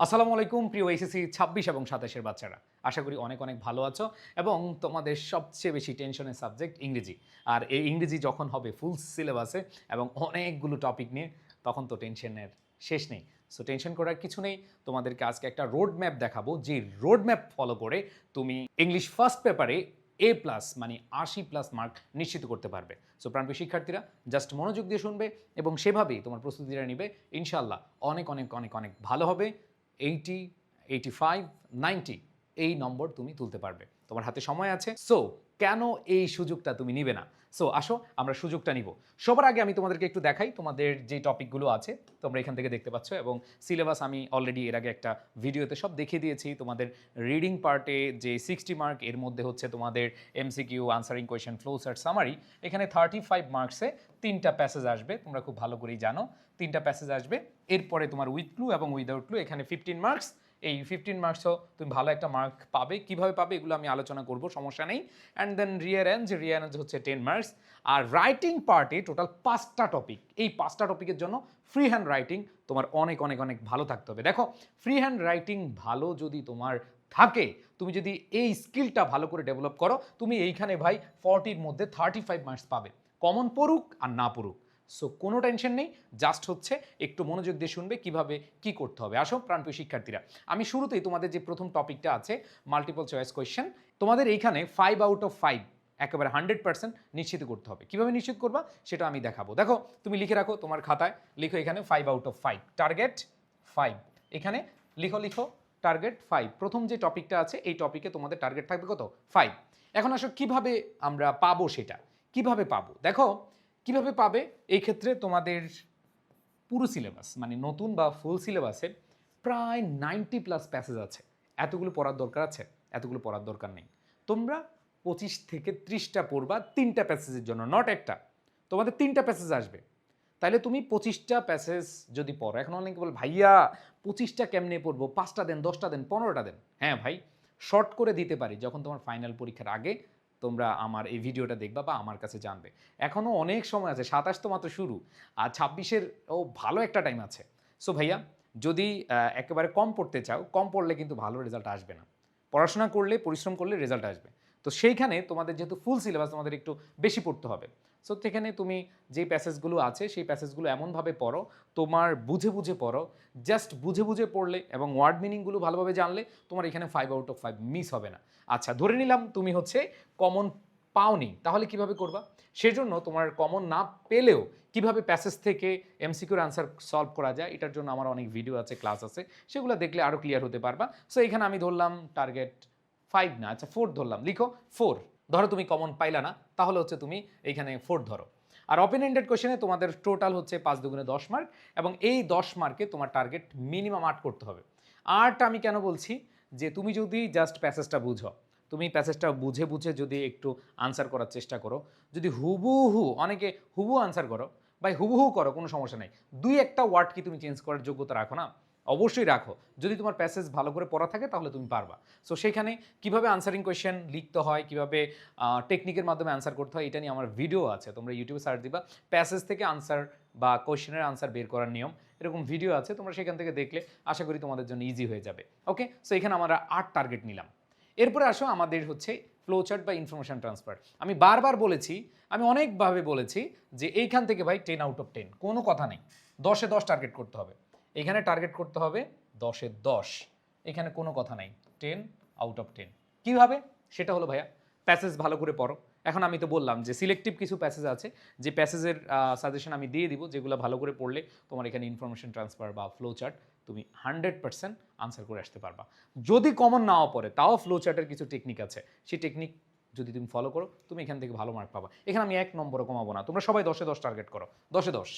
আসসালামু আলাইকুম প্রিয় এইচএসসি ২৬ এবং ২৭ এর বাচ্চারা। আশা করি অনেক অনেক ভালো আছো এবং তোমাদের সবচেয়ে বেশি টেনশনের সাবজেক্ট ইংরেজি। আর এই ইংরেজি যখন হবে ফুল সিলেবাসে এবং অনেকগুলো টপিক নিয়ে তখন তো টেনশনের শেষ নেই। সো টেনশন করার কিছু নেই। তোমাদেরকে আজকে একটা রোড ম্যাপ দেখাবো, যে রোড ম্যাপ ফলো করে তুমি ইংলিশ ফার্স্ট পেপারে A+ মানে ৮০+ মার্ক নিশ্চিত করতে পারবে। সো প্রাণপ্রিয় শিক্ষার্থীরা জাস্ট মনোযোগ দিয়ে শুনবে এবং সেভাবেই তোমার প্রস্তুতিটা নিবে। ইনশাআল্লাহ অনেক অনেক অনেক অনেক ভালো হবে। 80, 85, 90 এই নম্বর তুমি তুলতে পারবে। তোমার হাতে সময় আছে। সো কেন এই সুযোগটা তুমি নিবে না? সো আসো আমরা সুযোগটা নিব। সবার আগে আমি তোমাদেরকে একটু দেখাই তোমাদের যে টপিকগুলো আছে তোমরা এখান থেকে দেখতে পাচ্ছ এবং সিলেবাস আমি অলরেডি এর আগে একটা ভিডিওতে সব দেখিয়ে দিয়েছি। তোমাদের রিডিং পার্টে যে 60 মার্ক এর মধ্যে হচ্ছে তোমাদের MCQ, answering question, flow chart, summary. এখানে 35 মার্কসে 3টা প্যাসেজ আসবে, তোমরা খুব ভালো করেই জানো 3টা প্যাসেজ আসবে। এরপরে তোমার উইথ ক্লু এবং উইদাউট ক্লু এখানে 15 মার্কস। এই 15 মার্কসও তুমি ভালো একটা মার্ক পাবে। কিভাবে পাবে এগুলো আমি আলোচনা করব, সমস্যা নেই। অ্যান্ড দেন রিয়ারেঞ্জ হচ্ছে 10 মার্কস। আর রাইটিং পার্টে টোটাল 5টা টপিক। এই 5টা টপিকের জন্য ফ্রি হ্যান্ড রাইটিং তোমার অনেক অনেক অনেক ভালো থাকতে হবে। দেখো, ফ্রি হ্যান্ড রাইটিং ভালো যদি তোমার থাকে, তুমি যদি এই স্কিলটা ভালো করে ডেভেলপ করো, তুমি এইখানে ভাই 40-র মধ্যে 35 মার্কস পাবে, কমন পড়ুক আর না পড়ুক। সো কোনো টেনশন নেই, জাস্ট হচ্ছে একটু মনোযোগ দিয়ে শুনবে কিভাবে কি করতে হবে। আসো প্রাণপ্রিয় শিক্ষার্থীরা, আমি শুরুতেই তোমাদের যে প্রথম টপিকটা আছে মাল্টিপল চয়েস কোয়েশ্চেন, তোমাদের এইখানে 5 আউট অফ 5 একেবারে 100% নিশ্চিত করতে হবে। কিভাবে নিশ্চিত করবা সেটা আমি দেখাবো। দেখো, তুমি লিখে রাখো তোমার খাতায়, লিখো এখানে 5 আউট অফ 5, টার্গেট 5। এখানে লিখো টার্গেট 5। প্রথম যে টপিকটা আছে এই টপিকে তোমাদের টার্গেট থাকবে কত? 5। এখন আসো কিভাবে আমরা পাবো সেটা, কিভাবে পাবো দেখো। কিভাবে পাবে, এই ক্ষেত্রে তোমাদের পুরো সিলেবাস মানে নতুন বা ফুল সিলেবাসে প্রায় 90+ প্যাসেজ আছে। এতগুলো পড়ার দরকার আছে? এতগুলো পড়ার দরকার নেই। তোমরা 25 থেকে 30টা পড়বা 3টা প্যাসেজের জন্য, নট একটা। তোমাদের 3টা প্যাসেজ আসবে, তাহলে তুমি 25টা প্যাসেজ যদি পড়ো। এখন অনেকে বল ভাইয়া 25টা কেমনে পড়বো, 5টা দেন, 10টা দেন, 15টা দেন। হ্যাঁ ভাই, শর্ট করে দিতে পারি। যখন তোমার ফাইনাল পরীক্ষার আগে তোমরা আমার এই ভিডিওটা দেখবা বা আমার কাছে জানবে। এখনও অনেক সময় আছে, 27 তো মাত্র শুরু, আর 26-এর ভালো একটা টাইম আছে। সো ভাইয়া, যদি একেবারে কম পড়তে চাও, কম পড়লে কিন্তু ভালো রেজাল্ট আসবে না। পড়াশোনা করলে, পরিশ্রম করলে রেজাল্ট আসবে। তো সেইখানে তোমাদের যেহেতু ফুল সিলেবাস, তোমাদের একটু বেশি পড়তে হবে। সো সেখানে তুমি যে প্যাসেজগুলো আছে সেই প্যাসেজগুলো এমনভাবে পড়ো, তোমার বুঝে বুঝে পড়ো। জাস্ট বুঝে বুঝে পড়লে এবং ওয়ার্ড মিনিংগুলো ভালোভাবে জানলে তোমার এখানে 5 আউট অফ 5 মিস হবে না। আচ্ছা, ধরে নিলাম তুমি হচ্ছে কমন পাওনি, তাহলে কিভাবে করবা? সেজন্য তোমার কমন না পেলেও কিভাবে প্যাসেজ থেকে এমসিকিউর আনসার সলভ করা যায়, এটার জন্য আমার অনেক ভিডিও আছে, ক্লাস আছে, সেগুলো দেখলে আরও ক্লিয়ার হতে পারবা। সো এখানে আমি ধরলাম টার্গেট 5 না, আচ্ছা 4 ধরলাম। লিখো 4। ধরো তুমি কমন পাইলা না, তাহলে হচ্ছে তুমি এইখানে 4 ধরো। আর ওপেন এন্ডেড কোশ্চেনে তোমাদের টোটাল হচ্ছে 5 দুগুণে 10 মার্ক এবং এই 10 মার্কে তোমার টার্গেট মিনিমাম 8 করতে হবে। 8 আমি কেন বলছি, যে তুমি যদি জাস্ট প্যাসেজটা বুঝো, তুমি প্যাসেজটা বুঝে বুঝে যদি একটু আনসার করার চেষ্টা করো, যদি হুবহু, অনেকে হুবহু আনসার করো, ভাই হুবহু করো, কোনো সমস্যা নেই। 2-একটা ওয়ার্ড কি তুমি চেঞ্জ করার যোগ্যতা রাখো না? অবশ্যই রাখো। যদি তোমার প্যাসেজ ভালো করে পড়া থাকে তাহলে তুমি পারবা। সো সেখানে কিভাবে আনসারিং কোয়েশ্চেন লিখতে হয়, কিভাবে টেকনিকের মাধ্যমে আনসার করতে হয়, এটা নিয়ে আমার ভিডিও আছে, তোমরা ইউটিউবে সার্চ দিবা প্যাসেজ থেকে আনসার বা কোয়েশ্চেনের আনসার বের করার নিয়ম, এরকম ভিডিও আছে, তোমরা সেখান থেকে দেখলে আশা করি তোমাদের জন্য ইজি হয়ে যাবে। ওকে, সো এখানে আমরা 8 টার্গেট নিলাম। এরপরে আসো আমাদের হচ্ছে ফ্লো চার্ট বা ইনফরমেশন ট্রান্সফার। আমি বারবার বলেছি, আমি অনেকভাবে বলেছি যে এইখান থেকে ভাই 10 আউট অফ 10, কোনো কথা নেই। 10-এ 10 টার্গেট করতে হবে। এখানে টার্গেট করতে হবে 10-এ 10, এখানে কোনো কথা নাই। 10 আউট অফ 10 কীভাবে, সেটা হলো ভাইয়া প্যাসেজ ভালো করে পড়ো। এখন আমি তো বললাম যে সিলেক্টিভ কিছু প্যাসেজ আছে, যে প্যাসেজের সাজেশন আমি দিয়ে দিব, যেগুলো ভালো করে পড়লে তোমার এখানে ইনফরমেশন ট্রান্সফার বা ফ্লো চার্ট তুমি 100% আনসার করে আসতে পারবা। যদি কমন নাও পড়ে তাও ফ্লো চার্টের কিছু টেকনিক আছে, সেই টেকনিক যদি তুমি ফলো করো তুমি এখান থেকে ভালো মার্ক পাবা। এখানে আমি 1 নম্বরও কমাবো না, তোমরা সবাই 10-এ 10 টার্গেট করো, 10-এ 10।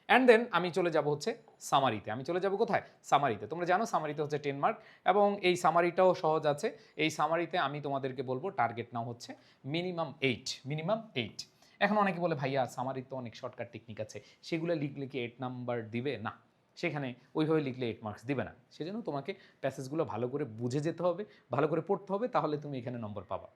অ্যান্ড দেন আমি চলে যাব হচ্ছে সামারিতে। আমি চলে যাব কোথায়? সামারিতে। তোমরা জানো সামারিতে হচ্ছে 10 মার্ক এবং এই সামারিটাও সহজ আছে। এই সামারিতে আমি তোমাদেরকে বলবো টার্গেট নাও হচ্ছে মিনিমাম 8, মিনিমাম 8। এখন অনেকে বলে ভাইয়া সামারির তো অনেক শর্টকাট টেকনিক আছে, সেগুলো লিখলে কি 8 নাম্বার দিবে? না, সেখানে ওইভাবে লিখলে 8 মার্কস দিবে না। সেজন্য তোমাকে প্যাসেজগুলো ভালো করে বুঝে যেতে হবে, ভালো করে পড়তে হবে, তাহলে তুমি এখানে নম্বর পাবা।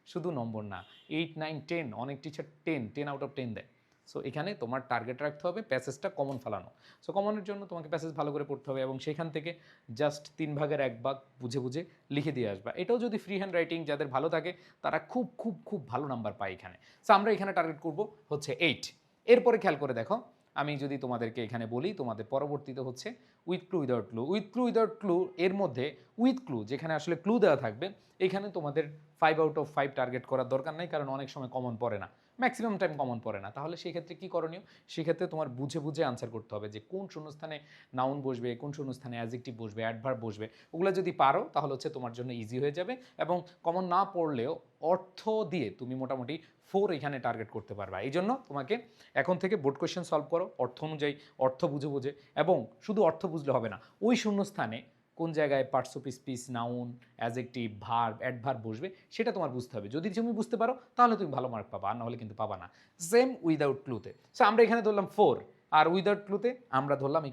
শুধু নম্বর না, 8, 9, 10, অনেক টিচার 10 আউট অফ 10 দেয়। সো এখানে তোমার টার্গেট রাখতে হবে প্যাসেজটা কমন ফেলানো। সো কমনের জন্য তোমাকে প্যাসেজ ভালো করে পড়তে হবে এবং সেখান থেকে জাস্ট 3/1 বুঝে বুঝে লিখে দিয়ে আসবা। এটাও যদি ফ্রি হ্যান্ড রাইটিং যাদের ভালো থাকে তারা খুব খুব খুব ভালো নাম্বার পায় এখানে। সো আমরা এখানে টার্গেট করব হচ্ছে 8। এরপরে খেয়াল করে দেখো, আমি যদি তোমাদেরকে এখানে বলি তোমাদের পরবর্তীতে হচ্ছে with clue without clue. With clue without clue এর মধ্যে উইথ ক্লু যেখানে আসলে ক্লু দেওয়া থাকবে এখানে তোমাদের 5/5 টার্গেট করার দরকার নাই, কারণ অনেক সময় কমন পড়ে না, ম্যাক্সিমাম টাইম কমন পড়ে না। তাহলে সেই ক্ষেত্রে কী করণীয়, সেক্ষেত্রে তোমার বুঝে বুঝে আনসার করতে হবে যে কোন শূন্যস্থানে নাউন বসবে, কোন শূন্যস্থানে অ্যাডজেক্টিভ বসবে, অ্যাডভার্ব বসবে। ওগুলো যদি পারো তাহলে হচ্ছে তোমার জন্য ইজি হয়ে যাবে এবং কমন না পড়লেও অর্থ দিয়ে তুমি মোটামুটি 4 এখানে টার্গেট করতে পারবা। এই জন্য তোমাকে এখন থেকে বোর্ড কোয়েশ্চেন সলভ করো অর্থ অনুযায়ী, অর্থ বুঝে বুঝে, এবং শুধু অর্থ বুঝলে হবে না, ওই শূন্যস্থানে কোন জায়গায় parts of speech, noun, adjective, verb, adverb বসবে সেটা তোমার বুঝতে হবে। যদি তুমি বুঝতে পারো তাহলে তুমি ভালো মার্ক পাবা, আর নাহলে কিন্তু পাবা না। Same without ক্লুতে। সো আমরা এখানে ধরলাম 4, আর উইদাউট ক্লুতে আমরা ধরলাম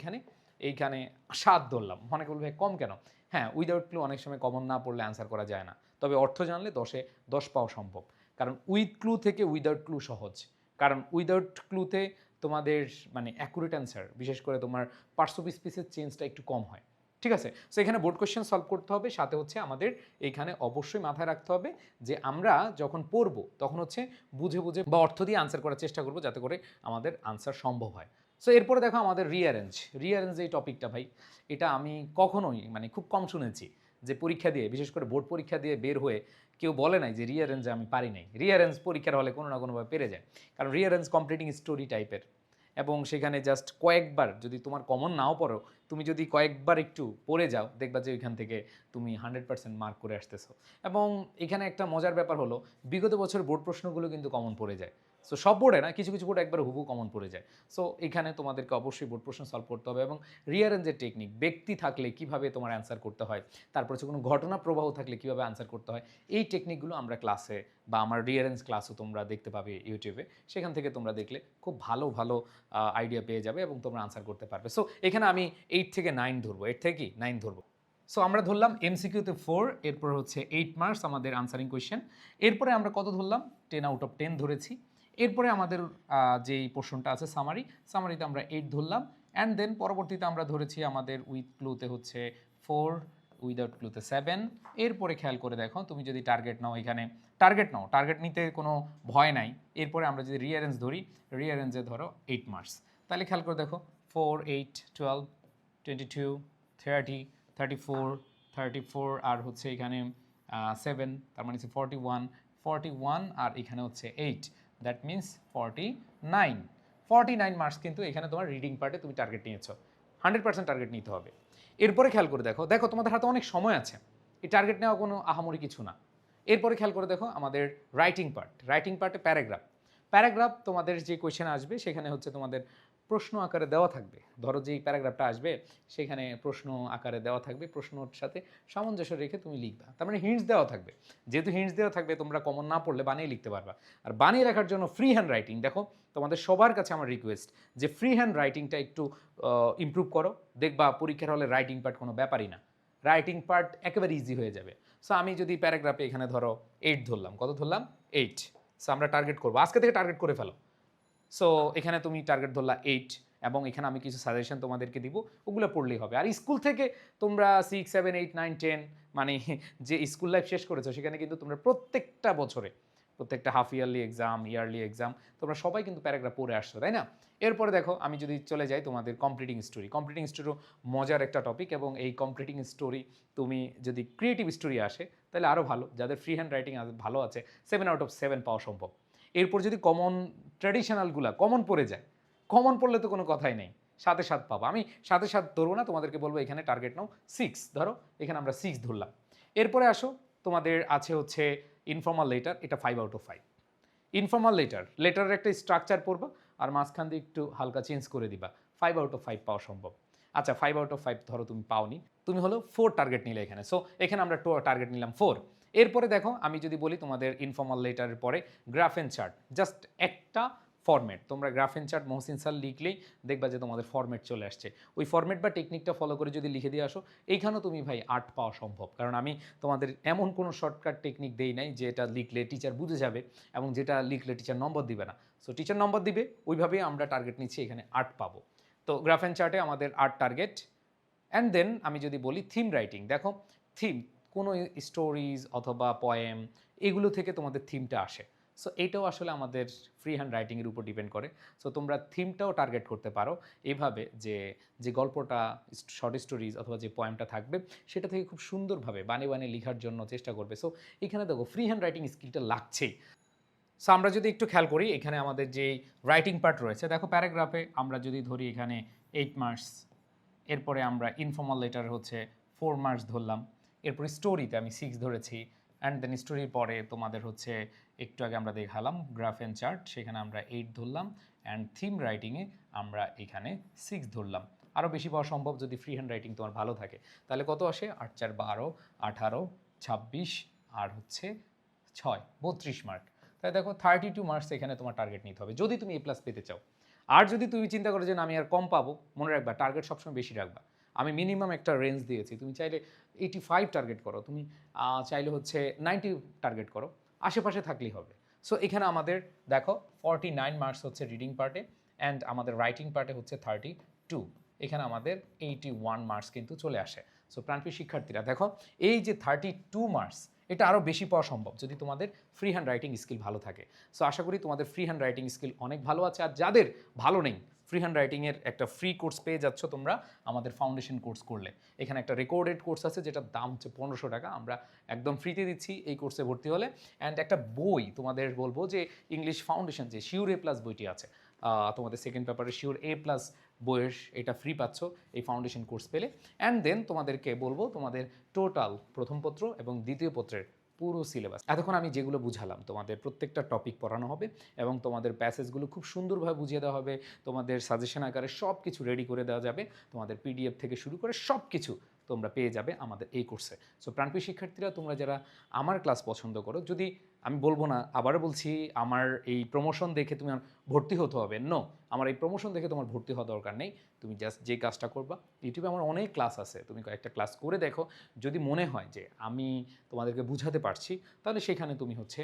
এইখানে 7 ধরলাম। অনেকে বলবে কম কেন? হ্যাঁ, উইদাউট ক্লু অনেক সময় কমন না পড়লে অ্যান্সার করা যায় না, তবে অর্থ জানলে 10-এ 10 পাওয়া সম্ভব। কারণ উইথ ক্লু থেকে উইদাউট ক্লু সহজ, কারণ উইদাউট ক্লুতে তোমাদের মানে অ্যাকুরেট অ্যান্সার, বিশেষ করে তোমার পার্টস অফ স্পিচের চেঞ্জটা একটু কম হয়। ঠিক আছে? সো এখানে বোর্ড কোয়েশ্চেন সলভ করতে হবে, সাথে হচ্ছে আমাদের এইখানে অবশ্যই মাথায় রাখতে হবে যে আমরা যখন পড়বো তখন হচ্ছে বুঝে বুঝে বা অর্থ দিয়ে আনসার করার চেষ্টা করবো, যাতে করে আমাদের আনসার সম্ভব হয়। সো এরপরে দেখো আমাদের রিঅ্যারেঞ্জ এই টপিকটা ভাই, এটা আমি কখনোই মানে খুব কম শুনেছি যে পরীক্ষা দিয়ে, বিশেষ করে বোর্ড পরীক্ষা দিয়ে বের হয়ে কেউ বলে নাই যে রিঅ্যারেঞ্জে আমি পারি নাই। রিঅ্যারেঞ্জ পরীক্ষার হলে কোনো না কোনোভাবে পেরে যায়, কারণ রিঅ্যারেঞ্জ কমপ্লিটিং স্টোরি টাইপের, এবং সেখানে জাস্ট কয়েকবার, যদি তোমার কমন নাও পড়ো, তুমি যদি কয়েকবার একটু পড়ে যাও দেখবা যে ওইখান থেকে তুমি 100% মার্ক করে আসতেছো। এবং এখানে একটা মজার ব্যাপার হলো, বিগত বছর বোর্ড প্রশ্নগুলো কিন্তু কমন পড়ে যায়। সো সব বোর্ডে না, কিছু কিছু বোর্ড একবার হুবু কমন পড়ে যায়। সো এখানে তোমাদেরকে অবশ্যই বোর্ড প্রশ্ন সলভ করতে হবে, এবং রিঅ্যারেঞ্জের টেকনিক, ব্যক্তি থাকলে কিভাবে তোমার অ্যান্সার করতে হয়, তারপর হচ্ছে কোনো ঘটনা প্রবাহ থাকলে কিভাবে অ্যান্সার করতে হয়, এই টেকনিকগুলো আমরা ক্লাসে বা আমার রিঅ্যারেঞ্জ ক্লাসও তোমরা দেখতে পাবে ইউটিউবে। সেখান থেকে তোমরা দেখলে খুব ভালো ভালো আইডিয়া পেয়ে যাবে এবং তোমরা আনসার করতে পারবে। সো এখানে আমি 8 থেকে 9 ধরবো, 8 থেকে কি 9 ধরবো। সো আমরা ধরলাম এমসিকিউতে 4, এরপর হচ্ছে 8 মার্কস আমাদের আনসারিং কোয়েশ্চেন। এরপরে আমরা কত ধরলাম? 10/10 ধরেছি। এরপরে আমাদের যেই পোর্শনটা আছে সামারিতে আমরা 8 ধরলাম, অ্যান্ড দেন পরবর্তীতে আমরা ধরেছি আমাদের উইথ ক্লুতে হচ্ছে 4, উইদাউট ক্লুতে 7। এরপরে খেয়াল করে দেখো, তুমি যদি টার্গেট নাও, এখানে টার্গেট নিতে কোনো ভয় নাই। এরপরে আমরা যদি রিঅ্যারেঞ্জ ধরি, রিঅ্যারেঞ্জে ধরো 8 মার্কস। তাহলে খেয়াল করে দেখো 4, 8, 12, 22, 30, 34, আর হচ্ছে এখানে 7, তার মানে হচ্ছে 41, আর এখানে হচ্ছে 8, দ্যাট মিনস 49 মার্কস। কিন্তু এখানে তোমার রিডিং পার্টে তুমি টার্গেট নিয়েছো, 100% টার্গেট নিতে হবে। এরপরে খেয়াল করে দেখো তোমাদের হাতে অনেক সময় আছে, এই টার্গেট নেওয়া কোনো আহামরি কিছু না। এরপরে খেয়াল করে দেখো আমাদের রাইটিং পার্টে প্যারাগ্রাফ তোমাদের যে কোয়েশ্চেন আসবে সেখানে হচ্ছে তোমাদের প্রশ্ন আকারে দেওয়া থাকবে। ধরো যেই প্যারাগ্রাফটা আসবে সেখানে প্রশ্ন আকারে দেওয়া থাকবে, প্রশ্নর সাথে সামঞ্জস্য রেখে তুমি লিখবা। তার মানে হিন্টস দেওয়া থাকবে, যেহেতু হিন্টস দেওয়া থাকবে তোমরা কমন না পড়লে বানিয়ে লিখতে পারবা। আর বানিয়ে রাখার জন্য ফ্রি হ্যান্ড রাইটিং, দেখো তোমাদের সবার কাছে আমার রিকোয়েস্ট যে ফ্রি হ্যান্ড রাইটিংটা একটু ইমপ্রুভ করো, দেখবা পরীক্ষার হলে রাইটিং পার্ট কোনো ব্যাপারই না, রাইটিং পার্ট একেবারে ইজি হয়ে যাবে। সো আমি যদি প্যারাগ্রাফে এখানে ধরো 8 ধরলাম, কত ধরলাম? 8। সো আমরা টার্গেট করবো, আজকে থেকে টার্গেট করে ফেলো। সো এখানে তুমি টার্গেট ধরলা 8, এবং এখানে আমি কিছু সাজেশন তোমাদেরকে দিব, ওগুলো পড়লেই হবে। আর স্কুল থেকে তোমরা 6, 7, 8, 9, 10 মানে যে স্কুল লাইফ শেষ করেছো সেখানে কিন্তু তোমরা প্রত্যেকটা বছরে, প্রত্যেকটা হাফ ইয়ারলি এক্সাম তোমরা সবাই কিন্তু প্যারাগ্রাফ পড়ে আসছো, তাই না? এরপরে দেখো আমি যদি চলে যাই তোমাদের কমপ্লিটিং স্টোরিও মজার একটা টপিক, এবং এই কমপ্লিটিং স্টোরি তুমি যদি ক্রিয়েটিভ স্টোরি আসে তাহলে আরও ভালো। যাদের ফ্রি হ্যান্ড রাইটিং ভালো আছে 7/7 পাওয়া সম্ভব। এরপর যদি কমন ট্র্যাডিশনালগুলা কমন পড়ে যায়, কমন পড়লে তো কোনো কথাই নেই, 7/7 পাবো। আমি 7/7 ধরবো না, তোমাদেরকে বলবো এখানে টার্গেট নাও 6, ধরো এখানে আমরা 6 ধরলাম। এরপরে আসো তোমাদের আছে হচ্ছে ইনফর্মাল লেটার, এটা 5/5। ইনফর্মাল লেটারের একটা স্ট্রাকচার পড়বা আর মাঝখান দিয়ে একটু হালকা চেঞ্জ করে দিবা, 5/5 পাওয়া সম্ভব। আচ্ছা 5/5 ধরো তুমি পাওনি, তুমি হলো 4 টার্গেট নিলে এখানে। সো এখানে আমরা টার্গেট নিলাম 4। এরপরে দেখো আমি যদি বলি তোমাদের ইনফর্মাল লেটারের পরে গ্রাফ এন্ড চার্ট, জাস্ট একটা ফরম্যাট, তোমরা graph and chart Mohsin sir লিখলেই দেখবা যে তোমাদের ফরম্যাট চলে আসছে। ওই ফরম্যাট বা টেকনিকটা ফলো করে যদি লিখে দিয়ে আসো, এইখানেও তুমি ভাই 8 পাওয়া সম্ভব। কারণ আমি তোমাদের এমন কোনো শর্টকাট টেকনিক দেই নাই যে এটা লিখলে টিচার বুঝে যাবে এবং যেটা লিখলে টিচার নম্বর দিবে না। সো টিচার নম্বর দিবে, ওইভাবেই আমরা টার্গেট নিচ্ছি, এখানে 8 পাবো। তো গ্রাফ অ্যান্ড চার্টে আমাদের 8 টার্গেট। অ্যান্ড দেন আমি যদি বলি থিম রাইটিং, দেখো থিম কোনো স্টোরিজ অথবা পয়েম এগুলো থেকে তোমাদের থিমটা আসে। সো এইটাও আসলে আমাদের ফ্রি হ্যান্ড রাইটিংয়ের উপর ডিপেন্ড করে। সো তোমরা থিমটাও টার্গেট করতে পারো এভাবে যে যে গল্পটা, শর্ট স্টোরিজ অথবা যে পয়েমটা থাকবে সেটা থেকে খুব সুন্দরভাবে বানিয়ে বানিয়ে লেখার জন্য চেষ্টা করবে। সো এখানে দেখো ফ্রি হ্যান্ড রাইটিং স্কিলটা লাগছেই। সো আমরা যদি একটু খেয়াল করি এখানে আমাদের যে রাইটিং পার্ট রয়েছে, দেখো প্যারাগ্রাফে আমরা যদি ধরি এখানে 8 মার্কস, এরপরে আমরা ইনফর্মাল লেটার হচ্ছে 4 মার্কস ধরলাম, এরপরে স্টোরিতে আমি 6 ধরেছি, অ্যান্ড দেন স্টোরির পরে তোমাদের হচ্ছে একটু আগে আমরা দেখালাম গ্রাফ অ্যান্ড চার্ট, সেখানে আমরা 8 ধরলাম, অ্যান্ড থিম রাইটিংয়ে আমরা এখানে 6 ধরলাম। আরও বেশি পাওয়া সম্ভব যদি ফ্রি হ্যান্ড রাইটিং তোমার ভালো থাকে। তাহলে কত আসে? 8 4 12, 18, 26 আর হচ্ছে 6, 32 মার্ক। তাই দেখো 32 মার্কস এখানে তোমার টার্গেট নিতে হবে যদি তুমি A+ পেতে চাও। আর যদি তুমি চিন্তা করো যে না আমি আর কম পাবো, মনে রাখবা টার্গেট সবসময় বেশি রাখবা। আমি মিনিমাম একটা রেঞ্জ দিয়েছি, তুমি চাইলে 85 টার্গেট করো, তুমি চাইলে হচ্ছে 90 টার্গেট করো, আশেপাশে থাকলেই হবে। সো এখানে আমাদের দেখো 49 মার্কস হচ্ছে রিডিং পার্টে, অ্যান্ড আমাদের রাইটিং পার্টে হচ্ছে 32। এখানে আমাদের 81 মার্কস কিন্তু চলে আসে। সো প্রাণপ্রিয় শিক্ষার্থীরা দেখো এই যে 32 মার্কস, এটা আরও বেশি পাওয়া সম্ভব যদি তোমাদের ফ্রি হ্যান্ড রাইটিং স্কিল ভালো থাকে। সো আশা করি তোমাদের ফ্রি হ্যান্ড রাইটিং স্কিল অনেক ভালো আছে। আর যাদের ভালো নেই, ফ্রি হ্যান্ড রাইটিংয়ের একটা ফ্রি কোর্স পেয়ে যাচ্ছ তোমরা আমাদের ফাউন্ডেশন কোর্স করলে। এখানে একটা রেকর্ডেড কোর্স আছে যেটার দাম হচ্ছে 1500 টাকা, আমরা একদম ফ্রিতে দিচ্ছি এই কোর্সে ভর্তি হলে। অ্যান্ড একটা বই তোমাদের বলবো যে ইংলিশ ফাউন্ডেশন যে শিওর A+ বইটি আছে, তোমাদের সেকেন্ড পেপারে শিওর A+ বইয়ের এটা ফ্রি পাচ্ছ এই ফাউন্ডেশন কোর্স পেলে। অ্যান্ড দেন তোমাদেরকে বলবো তোমাদের টোটাল প্রথম পত্র এবং দ্বিতীয় পত্রের পুরো সিলেবাস, এতক্ষণ আমি যেগুলো বুঝালাম তোমাদের প্রত্যেকটা টপিক পড়ানো হবে এবং তোমাদের প্যাসেজগুলো খুব সুন্দরভাবে বুঝিয়ে দেওয়া হবে। তোমাদের সাজেশন আকারে সব কিছু রেডি করে দেওয়া যাবে, তোমাদের PDF থেকে শুরু করে সব কিছু তোমরা পেয়ে যাবে আমাদের এই কোর্সে। সো প্রাণপ্রিয় শিক্ষার্থীরা, তোমরা যারা আমার ক্লাস পছন্দ করো, যদি আমি বলবো না, আবারও বলছি, আমার এই প্রমোশন দেখে তুমি ভর্তি হতে হবে, নো, আমার এই প্রমোশন দেখে তোমার ভর্তি হওয়া দরকার নেই। তুমি জাস্ট যে কাজটা করবা, ইউটিউবে আমার অনেক ক্লাস আছে, তুমি কয়েকটা ক্লাস করে দেখো, যদি মনে হয় যে আমি তোমাদেরকে বুঝাতে পারছি, তাহলে সেখানে তুমি হচ্ছে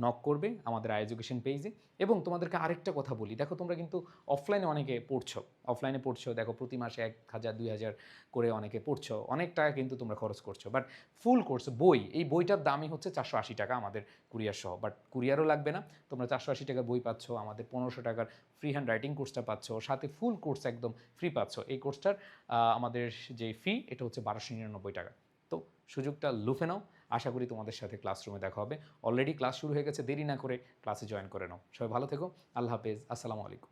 নক করবে আমাদের এডুকেশন পেজে। এবং তোমাদেরকে আরেকটা কথা বলি, দেখো তোমরা কিন্তু অফলাইনে অনেকে পড়ছো, দেখো প্রতি মাসে 1000 2000 করে অনেকে পড়ছো, অনেক টাকা কিন্তু তোমরা খরচ করছো। বাট ফুল কোর্স বই, এই বইটার দামই হচ্ছে 480 টাকা আমাদের কুরিয়ার সহ। বাট কুরিয়ারও লাগবে না, তোমরা 480 টাকার বই পাচ্ছ, আমাদের 1500 টাকার ফ্রি হ্যান্ড রাইটিং কোর্সটা পাচ্ছ, সাথে ফুল কোর্স একদম ফ্রি পাচ্ছ। এই কোর্সটার আমাদের যে ফি এটা হচ্ছে 1299 টাকা। তো সুযোগটা লুফে নাও। আশা করি তোমাদের সাথে ক্লাসরুমে দেখা হবে। অলরেডি ক্লাস শুরু হয়ে গেছে, দেরি না করে ক্লাসে জয়েন করে নাও। সবাই ভালো থেকো, আল্লাহ হাফেজ, আসসালামু আলাইকুম।